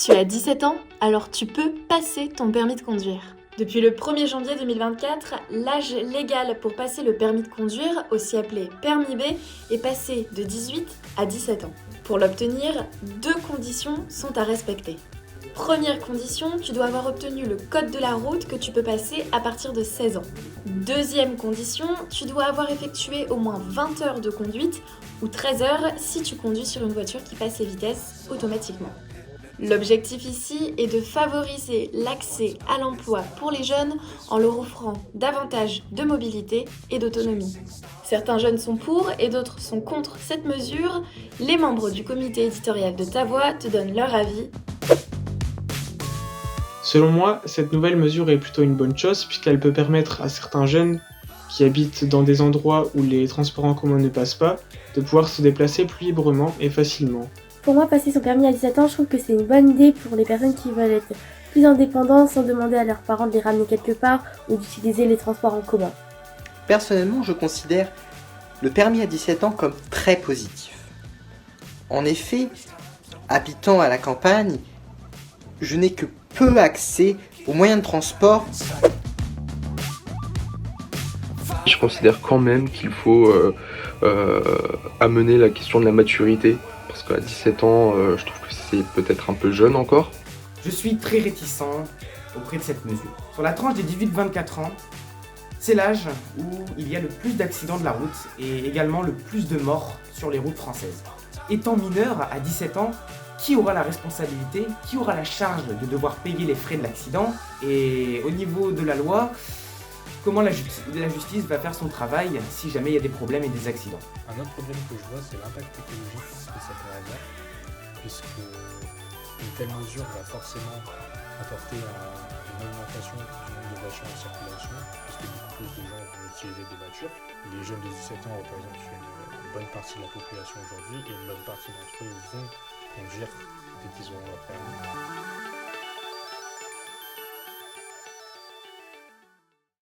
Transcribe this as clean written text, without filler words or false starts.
Tu as 17 ans, alors tu peux passer ton permis de conduire. Depuis le 1er janvier 2024, l'âge légal pour passer le permis de conduire, aussi appelé permis B, est passé de 18 à 17 ans. Pour l'obtenir, deux conditions sont à respecter. Première condition, tu dois avoir obtenu le code de la route que tu peux passer à partir de 16 ans. Deuxième condition, tu dois avoir effectué au moins 20 heures de conduite ou 13 heures si tu conduis sur une voiture qui passe les vitesses automatiquement. L'objectif ici est de favoriser l'accès à l'emploi pour les jeunes en leur offrant davantage de mobilité et d'autonomie. Certains jeunes sont pour et d'autres sont contre cette mesure. Les membres du comité éditorial de Ta Voix te donnent leur avis. Selon moi, cette nouvelle mesure est plutôt une bonne chose puisqu'elle peut permettre à certains jeunes qui habitent dans des endroits où les transports en commun ne passent pas de pouvoir se déplacer plus librement et facilement. Pour moi, passer son permis à 17 ans, je trouve que c'est une bonne idée pour les personnes qui veulent être plus indépendantes sans demander à leurs parents de les ramener quelque part ou d'utiliser les transports en commun. Personnellement, je considère le permis à 17 ans comme très positif. En effet, habitant à la campagne, je n'ai que peu accès aux moyens de transport. Je considère quand même qu'il faut amener la question de la maturité, parce qu'à 17 ans, je trouve que c'est peut-être un peu jeune encore. Je suis très réticent auprès de cette mesure. Sur la tranche des 18-24 ans, c'est l'âge où il y a le plus d'accidents de la route et également le plus de morts sur les routes françaises. Étant mineur à 17 ans, qui aura la responsabilité, qui aura la charge de devoir payer les frais de l'accident? Et au niveau de la loi, comment la justice va faire son travail si jamais il y a des problèmes et des accidents? Un autre problème que je vois, c'est l'impact écologique que ça peut avoir, puisque une telle mesure va forcément apporter une augmentation du nombre de voitures en circulation, puisque beaucoup plus de gens vont utiliser des voitures. Les jeunes de 17 ans représentent une bonne partie de la population aujourd'hui, et une bonne partie d'entre eux vont conduire dès qu'ils auront leur permis.